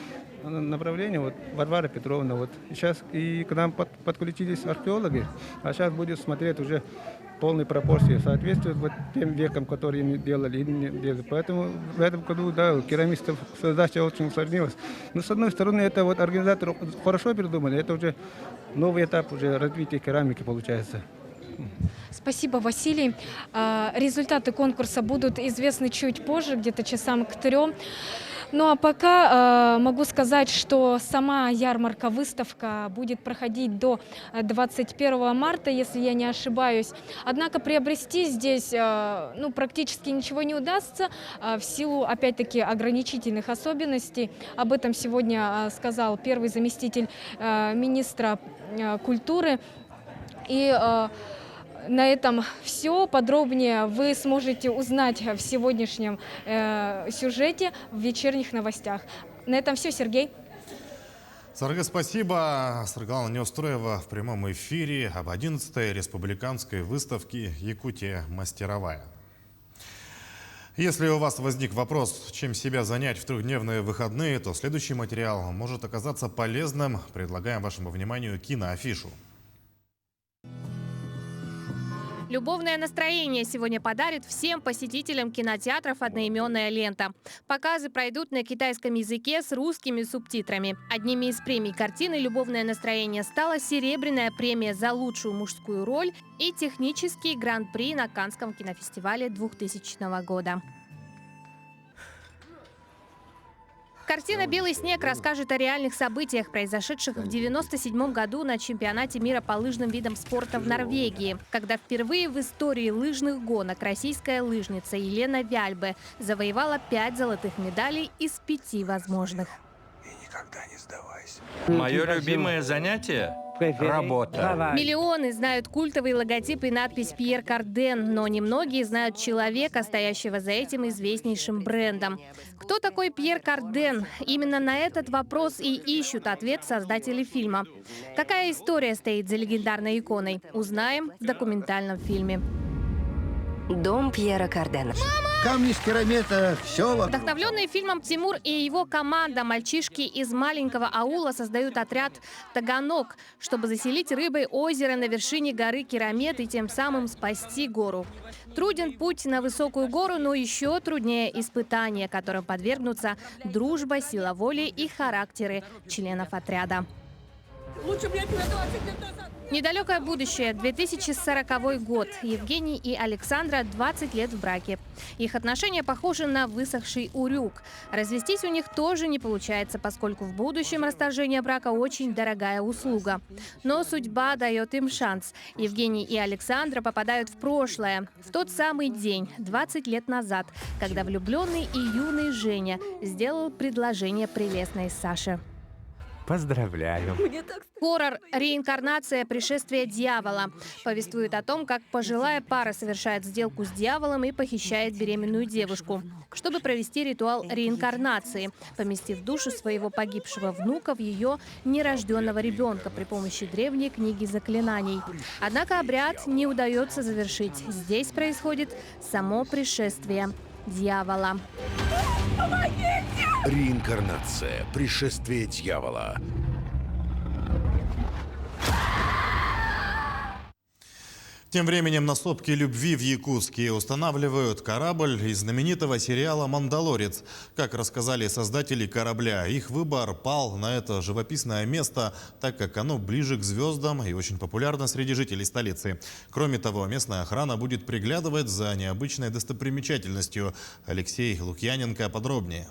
направление, вот Варвара Петровна, вот сейчас и к нам подключились археологи, а сейчас будет смотреть уже полной пропорции, соответствует вот тем векам, которые они делали или не делали. Поэтому в этом году, да, у керамистов задача очень усложнилась. Но, с одной стороны, это вот организаторы хорошо придумали, это уже новый этап уже развития керамики получается. Спасибо, Василий. Результаты конкурса будут известны чуть позже, где-то часам к 3. Ну а пока могу сказать, что сама ярмарка, выставка будет проходить до 21 марта, если я не ошибаюсь. Однако приобрести здесь практически ничего не удастся в силу, опять-таки, ограничительных особенностей. Об этом сегодня сказал первый заместитель министра культуры. И на этом все. Подробнее вы сможете узнать в сегодняшнем сюжете в вечерних новостях. На этом все, Сергей. Сарга, спасибо. Саргалана Неустроева в прямом эфире об 11-й республиканской выставке «Якутия мастеровая». Если у вас возник вопрос, чем себя занять в трехдневные выходные, то следующий материал может оказаться полезным. Предлагаем вашему вниманию киноафишу. Любовное настроение сегодня подарит всем посетителям кинотеатров одноименная лента. Показы пройдут на китайском языке с русскими субтитрами. Одними из премий картины «Любовное настроение» стала серебряная премия за лучшую мужскую роль и технический гран-при на Каннском кинофестивале 2000 года. Картина «Белый снег» расскажет о реальных событиях, произошедших в 1997 году на чемпионате мира по лыжным видам спорта в Норвегии, когда впервые в истории лыжных гонок российская лыжница Елена Вяльбе завоевала 5 золотых медалей из 5 возможных. И никогда не сдавайся. Мое любимое занятие – работа. Миллионы знают культовый логотип и надпись «Пьер Карден», но немногие знают человека, стоящего за этим известнейшим брендом. Кто такой Пьер Карден? Именно на этот вопрос и ищут ответ создатели фильма. Какая история стоит за легендарной иконой? Узнаем в документальном фильме. Дом Пьера Кардена. Камни с керамета, все вокруг. Вдохновленные фильмом, Тимур и его команда, мальчишки из маленького аула, создают отряд «Таганок», чтобы заселить рыбой озеро на вершине горы Керамет и тем самым спасти гору. Труден путь на высокую гору, но еще труднее испытания, которым подвергнутся дружба, сила воли и характеры членов отряда. Лучше бы я тебя 20 лет назад. Недалекое будущее, 2040 год. Евгений и Александра 20 лет в браке. Их отношения похожи на высохший урюк. Развестись у них тоже не получается, поскольку в будущем расторжение брака очень дорогая услуга. Но судьба дает им шанс. Евгений и Александра попадают в прошлое. В тот самый день, 20 лет назад, когда влюбленный и юный Женя сделал предложение прелестной Саше. Поздравляю. Хоррор «Реинкарнация. Пришествие дьявола» повествует о том, как пожилая пара совершает сделку с дьяволом и похищает беременную девушку, чтобы провести ритуал реинкарнации, поместив душу своего погибшего внука в ее нерожденного ребенка при помощи древней книги заклинаний. Однако обряд не удается завершить. Здесь происходит само пришествие дьявола. Реинкарнация. Пришествие дьявола. Тем временем на сопке любви в Якутске устанавливают корабль из знаменитого сериала «Мандалорец». Как рассказали создатели корабля, их выбор пал на это живописное место, так как оно ближе к звездам и очень популярно среди жителей столицы. Кроме того, местная охрана будет приглядывать за необычной достопримечательностью. Алексей Лукьяненко подробнее.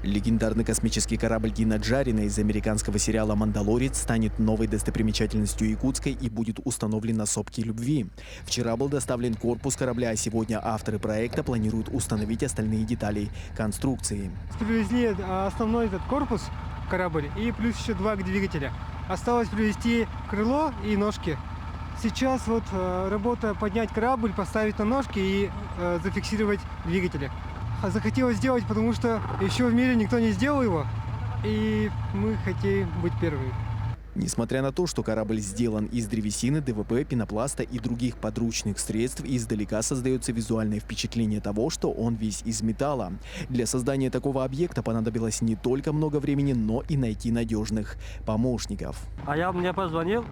Легендарный космический корабль Дина Джарина из американского сериала «Мандалорец» станет новой достопримечательностью Якутска и будет установлен на сопке любви. Вчера был доставлен корпус корабля, а сегодня авторы проекта планируют установить остальные детали конструкции. Привезли основной этот корпус, корабль, и плюс еще 2 двигателя. Осталось привезти крыло и ножки. Сейчас вот работа поднять корабль, поставить на ножки и зафиксировать двигатели. Захотелось сделать, потому что еще в мире никто не сделал его, и мы хотим быть первыми. Несмотря на то, что корабль сделан из древесины, ДВП, пенопласта и других подручных средств, издалека создается визуальное впечатление того, что он весь из металла. Для создания такого объекта понадобилось не только много времени, но и найти надежных помощников. А мне позвонил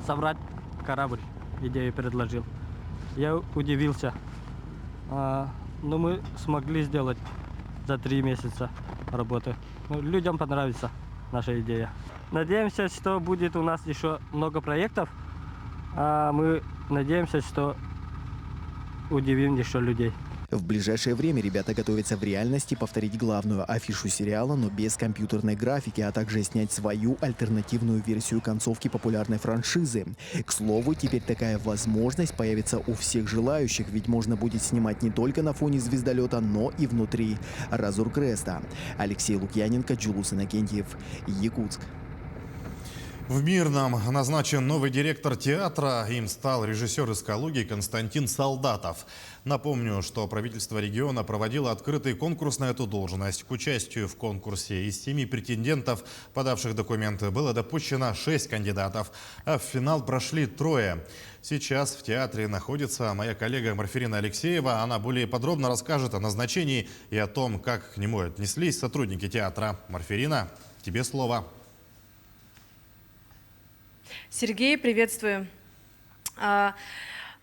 собрать корабль, идею предложил. Я удивился. Но мы смогли сделать за 3 месяца работы. Людям понравится наша идея. Надеемся, что будет у нас еще много проектов. Мы надеемся, что удивим еще людей. В ближайшее время ребята готовятся в реальности повторить главную афишу сериала, но без компьютерной графики, а также снять свою альтернативную версию концовки популярной франшизы. К слову, теперь такая возможность появится у всех желающих, ведь можно будет снимать не только на фоне звездолета, но и внутри Разор Креста. Алексей Лукьяненко, Джулус Иннокентьев, Якутск. В Мирном назначен новый директор театра. Им стал режиссер из Калуги Константин Солдатов. Напомню, что правительство региона проводило открытый конкурс на эту должность. К участию в конкурсе из 7 претендентов, подавших документы, было допущено 6 кандидатов, а в финал прошли 3. Сейчас в театре находится моя коллега Марфирина Алексеева. Она более подробно расскажет о назначении и о том, как к нему отнеслись сотрудники театра. Марфирина, тебе слово. Сергей, приветствую.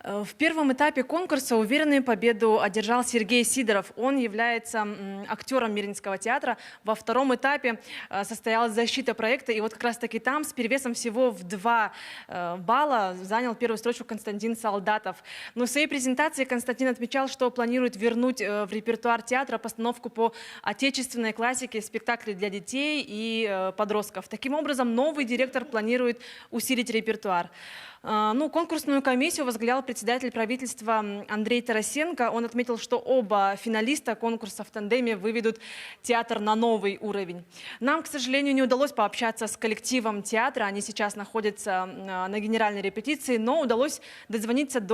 В первом этапе конкурса уверенную победу одержал Сергей Сидоров. Он является актером Мирнинского театра. Во втором этапе состоялась защита проекта. И вот как раз-таки там с перевесом всего в 2 балла занял первую строчку Константин Солдатов. Но в своей презентации Константин отмечал, что планирует вернуть в репертуар театра постановку по отечественной классике, спектакли для детей и подростков. Таким образом, новый директор планирует усилить репертуар. Конкурсную комиссию возглавлял председатель правительства Андрей Тарасенко. Он отметил, что оба финалиста конкурса в тандеме выведут театр на новый уровень. Нам, к сожалению, не удалось пообщаться с коллективом театра. Они сейчас находятся на генеральной репетиции, но удалось дозвониться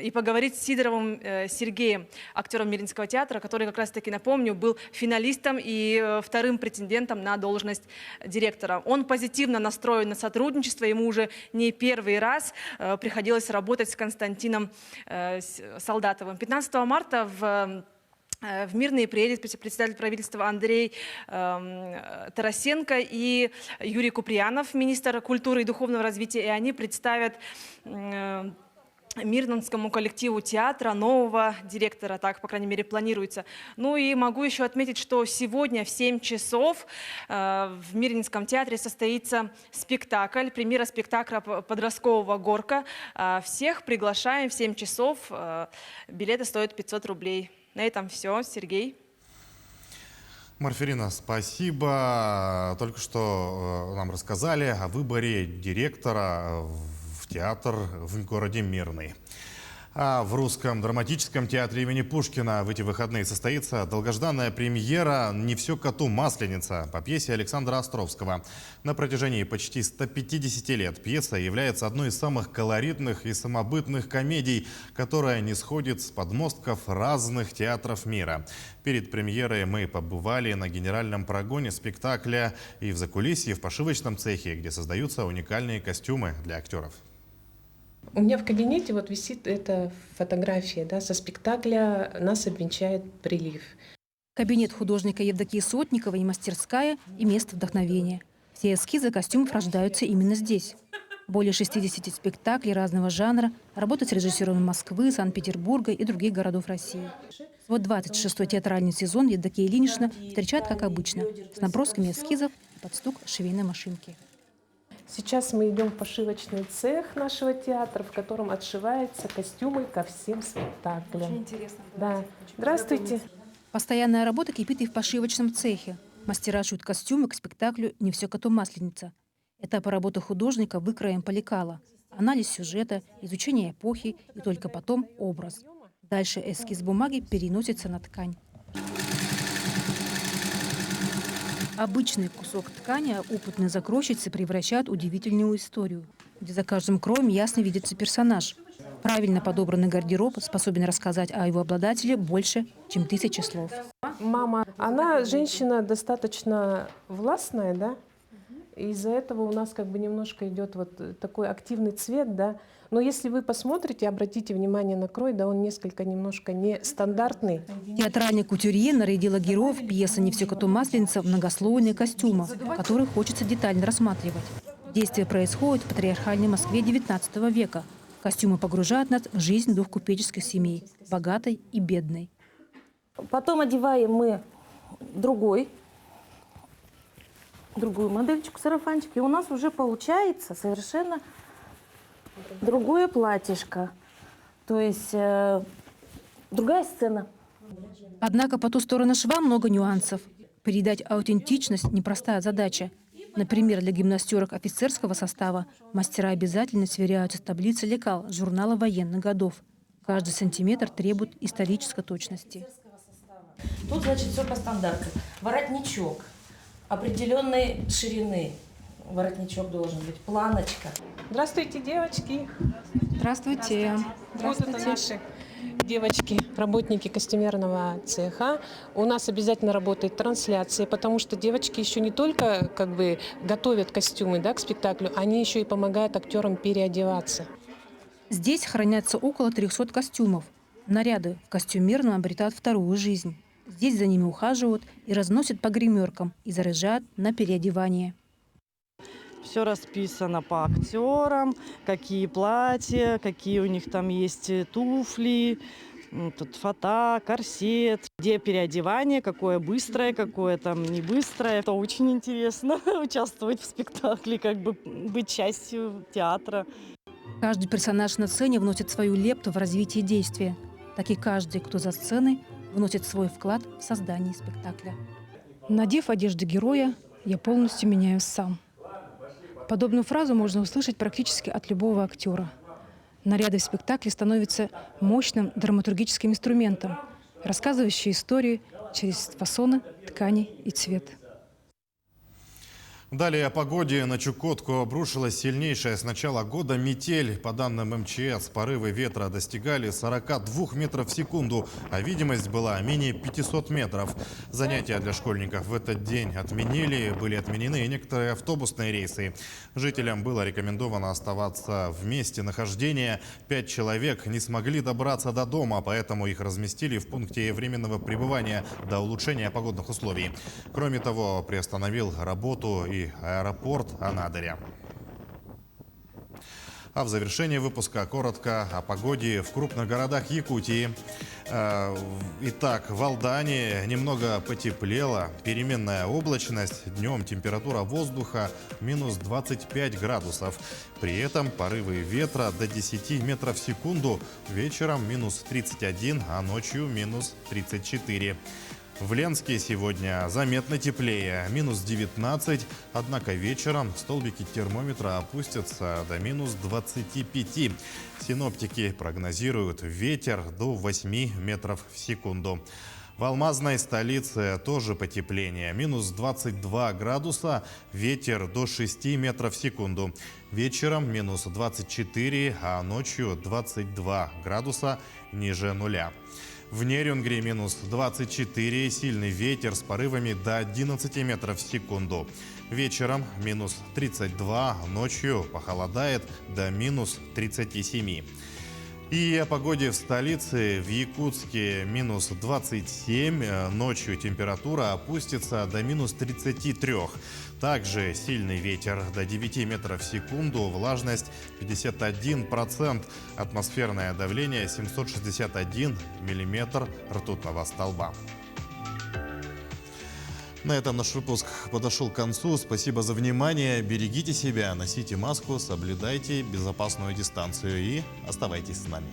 и поговорить с Сидоровым Сергеем, актером Мирнинского театра, который, как раз-таки, напомню, был финалистом и вторым претендентом на должность директора. Он позитивно настроен на сотрудничество. Ему уже не первый раз приходилось работать с Константином Солдатовым. 15 марта в Мирный приедет председатель правительства Андрей Тарасенко и Юрий Куприянов, министр культуры и духовного развития, и они представят мирнинскому коллективу театра, нового директора, так, по крайней мере, планируется. Ну и могу еще отметить, что сегодня в 7 часов в Мирнинском театре состоится спектакль, премьера спектакля подросткового «Горка». Всех приглашаем в 7 часов. Билеты стоят 500 рублей. На этом все. Сергей. Марферина, спасибо. Только что нам рассказали о выборе директора в театр в городе Мирный. А в Русском драматическом театре имени Пушкина в эти выходные состоится долгожданная премьера «Не все коту масленица» по пьесе Александра Островского. На протяжении почти 150 лет пьеса является одной из самых колоритных и самобытных комедий, которая не сходит с подмостков разных театров мира. Перед премьерой мы побывали на генеральном прогоне спектакля и в закулисье в пошивочном цехе, где создаются уникальные костюмы для актеров. У меня в кабинете вот висит эта фотография, да, со спектакля «Нас обвенчает прилив». Кабинет художника Евдокии Сотниковой и мастерская и место вдохновения. Все эскизы костюмов рождаются именно здесь. Более 60 спектаклей разного жанра, работа с режиссерами Москвы, Санкт-Петербурга и других городов России. Вот 26-й театральный сезон Евдокия Ильинична встречает, как обычно, с набросками эскизов под стук швейной машинки. Сейчас мы идем в пошивочный цех нашего театра, в котором отшиваются костюмы ко всем спектаклям. Очень интересно. Да. Здравствуйте. Постоянная работа кипит и в пошивочном цехе. Мастера шьют костюмы к спектаклю «Не все коту масленица». Этапы работы художника выкроем по лекалу. Анализ сюжета, изучение эпохи и только потом образ. Дальше эскиз бумаги переносится на ткань. Обычный кусок ткани опытные закройщицы превращают в удивительную историю, где за каждым кроем ясно видится персонаж. Правильно подобранный гардероб способен рассказать о его обладателе больше, чем 1000 слов. Мама, она женщина достаточно властная, да? Из-за этого у нас как бы немножко идет вот такой активный цвет, да? Но если вы посмотрите, обратите внимание на крой, да, он немножко нестандартный. Театральный кутюрье нарядила героев пьесы «Не все коту масленица» в многослойные костюмы, которые хочется детально рассматривать. Действие происходит в патриархальной Москве XIX века. Костюмы погружают нас в жизнь двух купеческих семей – богатой и бедной. Потом одеваем мы другую модельчику, сарафанчик, и у нас уже получается совершенно другое платьишко, то есть другая сцена. Однако по ту сторону шва много нюансов. Передать аутентичность – непростая задача. Например, для гимнастерок офицерского состава мастера обязательно сверяются с таблицей лекал журнала военных годов. Каждый сантиметр требует исторической точности. Тут, значит, все по стандарту. Воротничок определенной ширины. Воротничок должен быть, планочка. Здравствуйте, девочки. Здравствуйте. Вот это наши девочки, работники костюмерного цеха. У нас обязательно работает трансляция, потому что девочки еще не только как бы готовят костюмы, да, к спектаклю, они еще и помогают актерам переодеваться. Здесь хранятся около 300 костюмов. Наряды в костюмерном обретают вторую жизнь. Здесь за ними ухаживают и разносят по гримеркам и заряжают на переодевание. Все расписано по актерам, какие платья, какие у них там есть туфли, тут фата, корсет, где переодевание, какое быстрое, какое там не быстрое. Это очень интересно участвовать в спектакле, как бы быть частью театра. Каждый персонаж на сцене вносит свою лепту в развитие действия. Так и каждый, кто за сценой, вносит свой вклад в создание спектакля. Надев одежду героя, я полностью меняюсь сам. Подобную фразу можно услышать практически от любого актера. Наряды в спектакле становятся мощным драматургическим инструментом, рассказывающим историю через фасоны, ткани и цвет. Далее о погоде. На Чукотку обрушилась сильнейшая с начала года метель. По данным МЧС, порывы ветра достигали 42 метров в секунду, а видимость была менее 500 метров. Занятия для школьников в этот день были отменены и некоторые автобусные рейсы. Жителям было рекомендовано оставаться в месте нахождения. 5 человек не смогли добраться до дома, поэтому их разместили в пункте временного пребывания до улучшения погодных условий. Кроме того, приостановил работу и аэропорт Анадыря. А в завершении выпуска коротко о погоде в крупных городах Якутии. Итак, в Алдане немного потеплело, переменная облачность, днем температура воздуха минус 25 градусов. При этом порывы ветра до 10 метров в секунду, вечером минус 31, а ночью минус 34. В Ленске сегодня заметно теплее, минус 19, однако вечером столбики термометра опустятся до минус 25. Синоптики прогнозируют ветер до 8 метров в секунду. В алмазной столице тоже потепление, минус 22 градуса, ветер до 6 метров в секунду. Вечером минус 24, а ночью 22 градуса ниже нуля. В Нерюнгри минус 24, сильный ветер с порывами до 11 метров в секунду. Вечером минус 32, ночью похолодает до минус 37. И о погоде в столице. В Якутске минус 27, ночью температура опустится до минус 33. Также сильный ветер до 9 метров в секунду, влажность 51%, атмосферное давление 761 миллиметр ртутного столба. На этом наш выпуск подошел к концу. Спасибо за внимание. Берегите себя, носите маску, соблюдайте безопасную дистанцию и оставайтесь с нами.